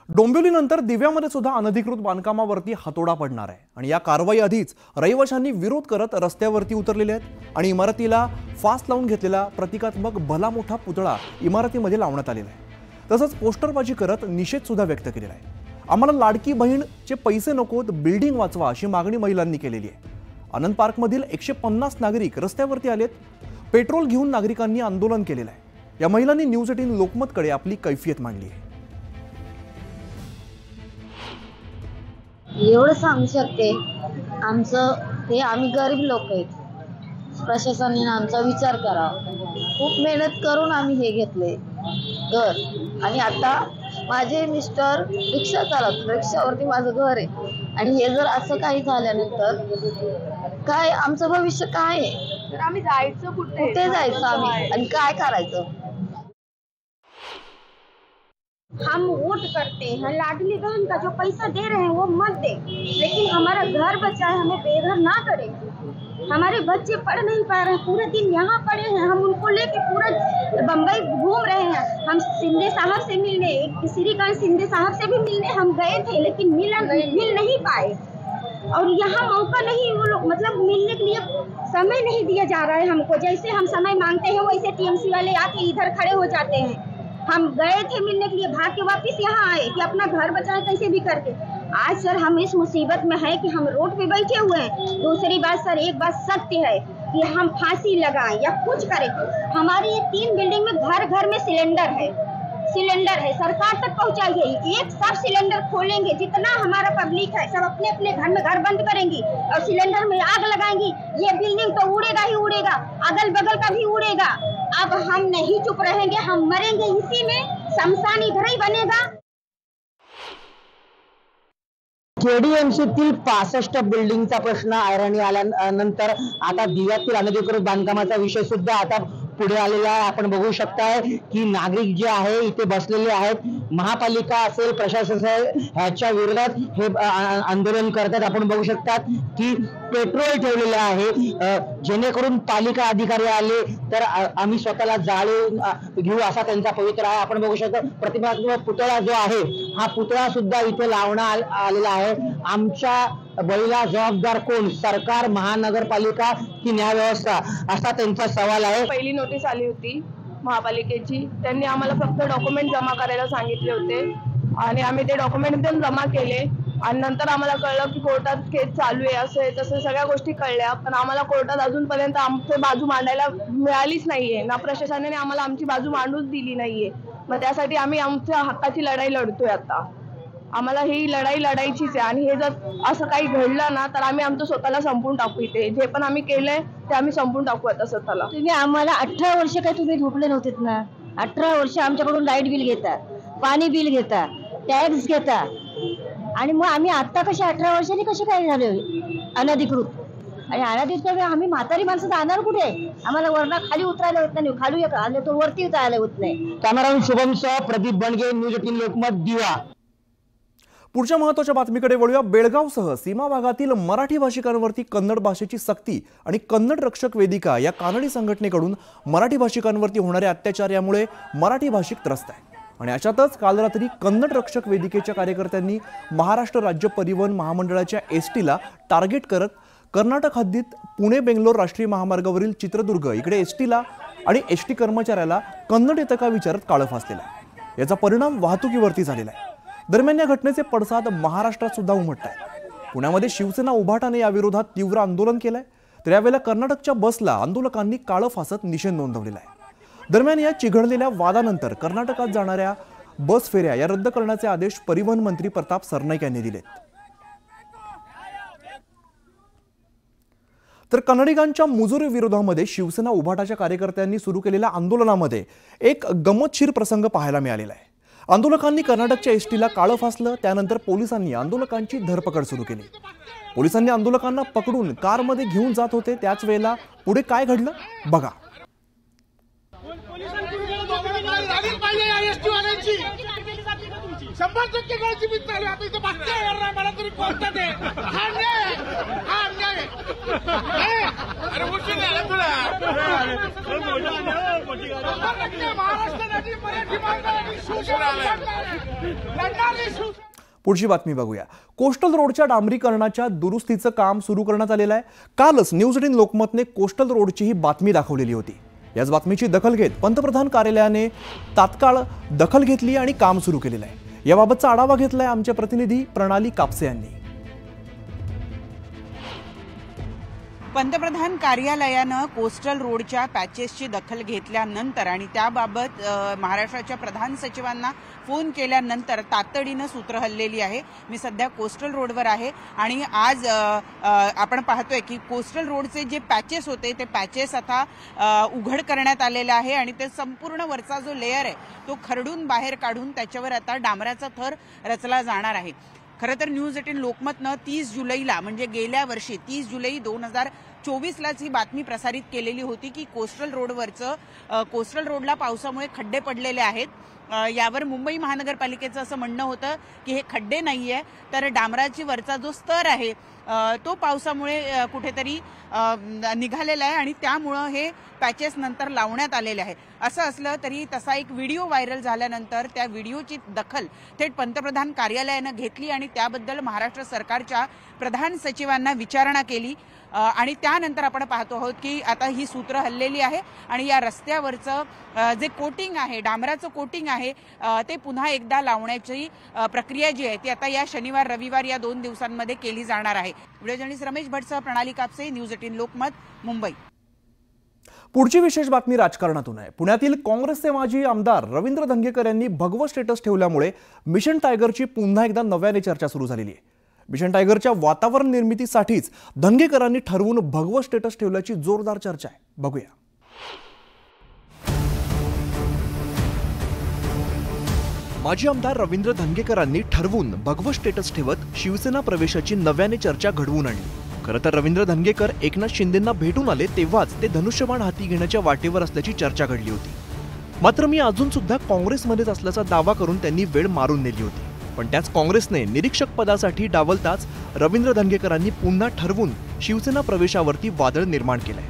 डोंबिवलीनंतर दिव्यामध्ये सुद्धा अनधिकृत बांधकामावरती हातोडा पडणार आहे आणि या कारवाई आधीच रहिवाशांनी विरोध करत रस्त्यावरती उतरलेले आहेत आणि इमारतीला फास लावून घेतलेला प्रतिकात्मक भला मोठा पुतळा इमारतीमध्ये लावण्यात आलेला आहे। तसंच पोस्टरबाजी करत निषेध सुद्धा व्यक्त केलेला आहे। आम्हाला लाडकी बहीणचे पैसे नकोत, बिल्डिंग वाचवा अशी मागणी महिलांनी केलेली आहे। आनंद पार्कमधील 150 नागरिक रस्त्यावरती आलेत। पेट्रोल घेऊन नागरिकांनी आंदोलन केलेलं आहे। या महिलांनी न्यूज 18 लोकमतकडे आपली कैफियत मांडली आहे। एवढं सांगू शकते, आम्ही गरीब लोक आहेत। प्रशासनाने आमचा विचार करावा। खूप मेहनत करून आम्ही हे घेतले घर, आणि आता माझे मिस्टर रिक्षा चालवतात, रिक्षावरती माझं घर आहे, आणि हे जर असं काही झाल्यानंतर काय आमचं भविष्य काय आहे? तर आम्ही जायचं कुठे जायचं आम्ही, आणि काय करायचं? हम वोट करते हैं, लाडली बहन का जो पैसा दे रहे हैं वो मत दे, लेकिन हमारा घर बचाए, हमें बेघर ना करे। हमारे बच्चे पढ़ नहीं पा रहे हैं, पूरे दिन यहाँ पड़े हैं, हम उनको लेके पूरा बम्बई घूम रहे हैं। हम शिंदे साहब से मिलने, श्रीकांत शिंदे साहब से भी मिलने हम गए थे, लेकिन मिल नहीं पाए, और यहाँ मौका नहीं, वो लोग मतलब मिलने के लिए समय नहीं दिया जा रहा है हमको। जैसे हम समय मांगते हैं वैसे टीएमसी वाले आके इधर खड़े हो जाते हैं। हम गए थे मिलने के लिए, भाग के वापस यहाँ आए कि अपना घर बचाए कैसे भी करके। आज सर हम इस मुसीबत में है कि हम रोड पे बैठे हुए हैं। दूसरी बात सर, एक बात सत्य है कि हम फांसी लगाएं या कुछ करें। हमारी ये 3 बिल्डिंग में घर में सिलेंडर है, सरकार तक पहुंचाइए। एक सब सिलेंडर खोलेंगे, जितना हमारा पब्लिक है सब अपने अपने घर में घर बंद करेंगी और सिलेंडर में आग लगाएंगी। ये बिल्डिंग तो उड़ेगा ही उड़ेगा, अगल बगल का भी उड़ेगा। अब हम नहीं चुप रहेंगे, हम मरेंगे इसी में, शमशान इधर ही बनेगा। केडीएमसीतील 65 बिल्डिंगचा प्रश्न ऐरणी आल्यानंतर आता दिव्यातील अनधिकृत बांधकामाचा विषय सुद्धा आता पुढे आलेला आहे। आपण बघू शकताय की नागरिक जे आहे इथे बसलेले आहेत। महापालिका असेल, प्रशासन असेल, ह्याच्या विरोधात हे आंदोलन करतात। आपण बघू शकतात की पेट्रोल ठेवलेले आहे, जेणेकरून पालिका अधिकारी आले तर आम्ही स्वतःला जाळून घेऊ असा त्यांचा पवित्रा आहे। आपण बघू शकता प्रतिमात्मक पुतळा जो आहे, हा पुतळा सुद्धा इथे लावण्यात आलेला आहे। आमच्या बळीला जबाबदार कोण, सरकार, महानगरपालिका की न्याय व्यवस्था, असा त्यांचा सवाल आहे। पहिली नोटीस आली होती महापालिकेची, त्यांनी आम्हाला फक्त डॉक्युमेंट जमा करायला सांगितले होते, आणि आम्ही ते डॉक्युमेंट पण जमा केले, आणि नंतर आम्हाला कळलं की कोर्टात केस चालू आहे, असं तसं सगळ्या गोष्टी कळल्या। पण आम्हाला कोर्टात अजूनपर्यंत आमची बाजू मांडायला मिळालीच नाहीये ना, प्रशासनाने आम्हाला आमची बाजू मांडूच दिली नाहीये। मग त्यासाठी आम्ही आमच्या हक्काची लढाई लढतोय। आता आम्हाला ही लढाई लढायचीच आहे, आणि हे जर असं काही घडलं ना तर आम्ही आमचं स्वतःला संपून टाकू। इथे जे पण आम्ही केलंय ते आम्ही संपून टाकू आता स्वतःला। तुम्ही आम्हाला 18 वर्ष काय तुम्ही झोपले नव्हतेत ना? 18 वर्ष आमच्याकडून लाईट बिल घेता, पाणी बिल घेता, टॅक्स घेता, आणि मग आम्ही आता कशा 18 वर्षांनी कसे काय झाले अनधिकृत? आणि अनधिकृत आम्ही म्हातारी माणसं जाणार कुठे? आम्हाला वरना खाली उतरायला होत नाही, खाली आले तो वरती उतरायला होत नाही। कॅमेरामन शुभमसह प्रदीप बंडगे, न्यूज 18 लोकमत, दिवा। पुढच्या महत्त्वाच्या बातमीकडे वळूया। बेळगावसह सीमा भागातील मराठी भाषिकांवरती कन्नड भाषेची सक्ती आणि कन्नड रक्षक वेदिका या कानडी संघटनेकडून मराठी भाषिकांवरती होणारे अत्याचार यामुळे मराठी भाषिक त्रस्त आहे। आणि अशातच काल रात्री कन्नड रक्षक वेदिकेच्या कार्यकर्त्यांनी महाराष्ट्र राज्य परिवहन महामंडळाच्या एसटीला टार्गेट करत कर्नाटक हद्दीत पुणे बेंगलोर राष्ट्रीय महामार्गावरील चित्रदुर्ग इकडे एसटीला आणि एसटी कर्मचाऱ्याला कन्नड येतं का विचारत काळं फासलेलं आहे। याचा परिणाम वाहतुकीवरती झालेला आहे। दरम्यान या घटनेचे पडसाद महाराष्ट्रात सुद्धा उमटत आहेत। पुण्यामध्ये शिवसेना उभाटाने याविरोधात तीव्र आंदोलन केलंय, तर यावेळेला कर्नाटकच्या बसला आंदोलकांनी काळं फासत निषेध नोंदवलेला आहे। दरम्यान या चिघळलेल्या वादानंतर कर्नाटकात जाणाऱ्या बस फेऱ्या या रद्द करण्याचे आदेश परिवहन मंत्री प्रताप सरनाईक यांनी दिलेत। तर कन्नडिगांच्या मुजोरी विरोधामध्ये शिवसेना उभाटाच्या कार्यकर्त्यांनी सुरू केलेल्या आंदोलनामध्ये एक गमतशीर प्रसंग पाहायला मिळालेला आहे। आंदोलकांनी कर्नाटकच्या एसटीला काळं फासलं, त्यानंतर पोलिसांनी आंदोलकांची धरपकड सुरू केली। पोलिसांनी आंदोलकांना पकडून कारमध्ये घेऊन जात होते, त्याच वेळेला पुढे काय घडलं बघा। 100% गळचिपीत चालू आहे. आता इथं बघता येणार नाही मला तरी कोणता ते हा अन्याय आहे. हा अन्याय आहे. अरे उशीर झाला तुला. 100% महाराष्ट्रासाठी मराठी माणसासाठी शिवसेना लढणार शिवसेना. पुढची बातमी बघूया. कोस्टल रोडच्या डांबरीकरणाच्या दुरुस्तीचं काम सुरू करण्यात आलेलं आहे. कालच न्यूज 18 लोकमतने कोस्टल रोडची ही बातमी दाखवलेली होती. याच बातमीची दखल घेत पंतप्रधान कार्यालयाने तात्काळ दखल घेतली आणि काम सुरू केलेलं आहे. याबाबतचा आढावा घेतलाय आमचे प्रतिनिधी प्रणाली कापसे यांनी. पंतप्रधान कार्यालयानं कोस्टल रोडच्या पॅचेसची दखल घेतल्यानंतर आणि त्याबाबत महाराष्ट्राच्या प्रधान सचिवांना फोन केल्यानंतर तातडीनं सूत्र हललेली आहे. मी सध्या कोस्टल रोडवर आहे आणि आज आपण पाहतोय की कोस्टल रोडचे जे पॅचेस होते ते पॅचेस आता उघड करण्यात आलेले आहे आणि ते संपूर्ण वरचा जो लेअर आहे तो खरडून बाहेर काढून त्याच्यावर आता डांबराचा थर रचला जाणार आहे. खरं तर न्यूज 18 लोकमतनं 30 जुलैला म्हणजे गेल्या वर्षी 30 जुलै 2024लाच ही बातमी प्रसारित केलेली होती की कोस्टल रोडला पावसामुळे खड्डे पडलेले आहेत. यावर मुंबई महानगरपालिकेचं असं म्हणणं होतं की हे खड्डे नाहीये तर डांबराची वरचा जो स्तर आहे तो पावसामुळे कुठेतरी निघालेला आहे आणि त्यामुळं हे पॅचेस नंतर लावण्यात आलेले आहे. असं असलं तरी तसा एक व्हिडिओ व्हायरल झाल्यानंतर त्या व्हिडिओची दखल थेट पंतप्रधान कार्यालयानं घेतली आणि त्याबद्दल महाराष्ट्र सरकारच्या प्रधान सचिवांना विचारणा केली आणि त्यानंतर आपण पाहतो आहोत की आता ही सूत्र हललेली आहे आणि या रस्त्यावरचं जे कोटिंग आहे डांबराचं कोटिंग आहे ते पुन्हा एकदा लावण्याची प्रक्रिया जी आहे ती आता या शनिवार रविवार या 2 दिवसांमध्ये केली जाणार आहे. व्हिडिओ जर्नलिस्ट रमेश भटसह प्रणाली कापसे, न्यूज 18 लोकमत, मुंबई. पुढची विशेष बातमी राजकारणातून आहे. पुण्यातील काँग्रेसचे माजी आमदार रवींद्र धंगेकर यांनी भगवं स्टेटस ठेवल्यामुळे मिशन टायगरची पुन्हा एकदा नव्याने चर्चा सुरू झालेली आहे. मिशन टायगरच्या वातावरण निर्मितीसाठीच धंगेकरांनी ठरवून भगवं स्टेटस ठेवल्याची जोरदार चर्चा आहे. बघूया. माजी आमदार रवींद्र धंगेकरांनी ठरवून भगवं स्टेटस ठेवत शिवसेना प्रवेशाची नव्याने चर्चा घडवून आणली. खरं तर रवींद्र धंगेकर एकनाथ शिंदेंना भेटून आले तेव्हाच ते धनुष्यबाण हाती घेण्याच्या वाटेवर असल्याची चर्चा घडली होती. मात्र मी अजून सुद्धा काँग्रेसमध्येच असल्याचा दावा करून त्यांनी वेळ मारून नेली होती. पण त्याच काँग्रेसने निरीक्षक पदासाठी डावलताच रवींद्र धंगेकरांनी पुन्हा ठरवून शिवसेना प्रवेशावरती वादळ निर्माण केलंय.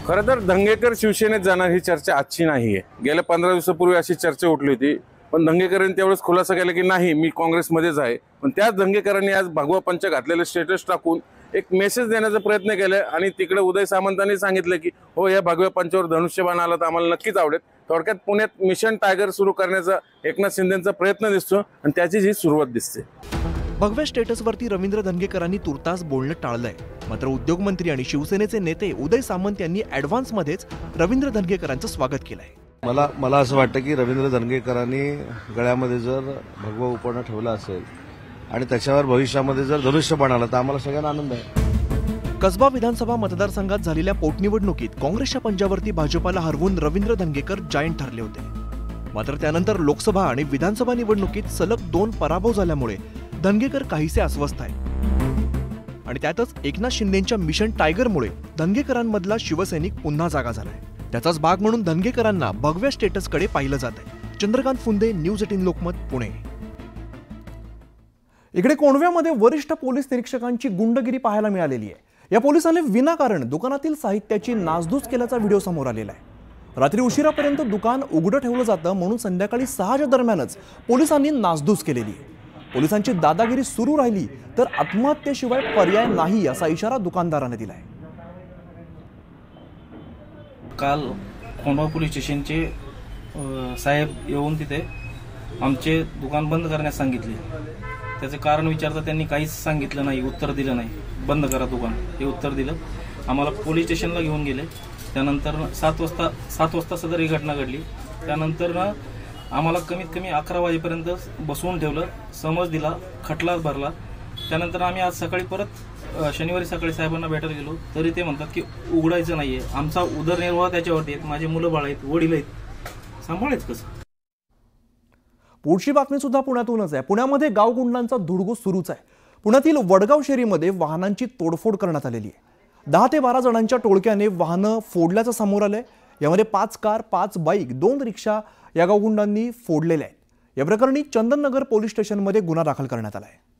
खरं तर धंगेकर शिवसेनेत जाणार ही चर्चा आजची नाहीये. गेल्या 15 दिवसापूर्वी अशी चर्चा उठली होती पण धंगेकरांनी त्यावेळेस खुलासा केला की नाही मी काँग्रेसमध्येच आहे. पण त्याच धंगेकरांनी आज भगवा पंच घातलेलं स्टेटस टाकून एक मेसेज देण्याचा प्रयत्न केलाय आणि तिकडे उदय सामंतांनी सांगितलं की हो या भगव्या पंचावर धनुष्यबाण आला तर आम्हाला नक्कीच आवडेल. थोडक्यात पुण्यात मिशन टायगर सुरू करण्याचा एकनाथ शिंदेचा प्रयत्न दिसतो आणि त्याची ही सुरुवात दिसते. भगव्या स्टेटसवरती रवींद्र धंगेकरांनी तुर्तास बोलणं टाळलंय. मात्र उद्योगमंत्री आणि शिवसेनेचे नेते उदय सामंत यांनी ॲडव्हान्समध्येच रवींद्र धंगेकरांचं स्वागत केलंय. मला असं वाटतं की रवींद्र धंगेकरांनी गळ्यामध्ये जर भगवा उपरणं ठेवलं असेल आणि त्याच्यावर भविष्यामध्ये जर धनुष्यबाण आलं तर आम्हाला सगळ्यांना आनंद आहे. कसबा विधानसभा मतदारसंघात झालेल्या पोटनिवडणुकीत काँग्रेसच्या पंजावरती भाजपाला हरवून रवींद्र धंगेकर जायंट ठरले होते. मात्र त्यानंतर लोकसभा आणि विधानसभा निवडणुकीत सलग 2 पराभव झाल्यामुळे धंगेकर काहीसे अस्वस्थ आहेत आणि त्यातच एकनाथ शिंदेंच्या मिशन टायगरमुळे धंगेकरांमधला शिवसैनिक पुन्हा जागा झालाय. त्याचाच भाग म्हणून धंगेकरांना भगव्या स्टेटसकडे पाहिलं जात आहे. चंद्रकांत फुंदे, न्यूज 18 लोकमत, पुणे. इकडे कोंढव्यामध्ये वरिष्ठ पोलीस निरीक्षकांची गुंडगिरी पाहायला मिळालेली आहे. या पोलिसांनी विनाकारण दुकानातील साहित्याची नासधूस केल्याचा व्हिडिओ समोर आलेला आहे. रात्री उशिरापर्यंत दुकान उघडं ठेवलं जातं म्हणून संध्याकाळी 6च्या दरम्यानच पोलिसांनी नासधूस केलेली आहे. पोलिसांची दादागिरी सुरू राहिली तर आत्महत्येशिवाय पर्याय नाही असा इशारा दुकानदाराने दिलाय. काल कोंढवा पोलीस स्टेशनचे साहेब येऊन तिथे आमचे दुकान बंद करण्यास सांगितले. त्याचे कारण विचारता त्यांनी काहीच सांगितलं नाही, उत्तर दिलं नाही. बंद करा दुकान हे उत्तर दिलं. आम्हाला पोलीस स्टेशनला घेऊन गेले. त्यानंतर 7 वाजता सदर ही घटना घडली. त्यानंतर आम्हाला कमीत कमी 11 वाजेपर्यंत बसवून ठेवलं, समज दिला, खटला भरला. त्यानंतर आम्ही आज सकाळी परत शनिवारी सकाळी साहेबांना भेटायला गेलो तरी ते म्हणतात की उघडायचं नाहीये. आमचा उदरनिर्वाह त्याच्यावरती आहेत, माझे मुलं बाळ आहेत, वडील आहेत, सांभाळायचं कसं. पुढची बातमी सुद्धा पुण्यातूनच आहे. पुण्यामध्ये गावगुंडांचा धुडगूस सुरूच आहे. पुण्यातील वडगाव शेरीमध्ये वाहनांची तोडफोड करण्यात आलेली आहे. 10 ते 12 जणांच्या टोळक्याने वाहनं फोडल्याचं समोर आलंय. यामध्ये 5 कार, 5 बाईक, 2 रिक्षा या गावगुंडांनी फोडलेल्या आहेत. या प्रकरणी चंदननगर पोलीस स्टेशनमध्ये गुन्हा दाखल करण्यात आला आहे.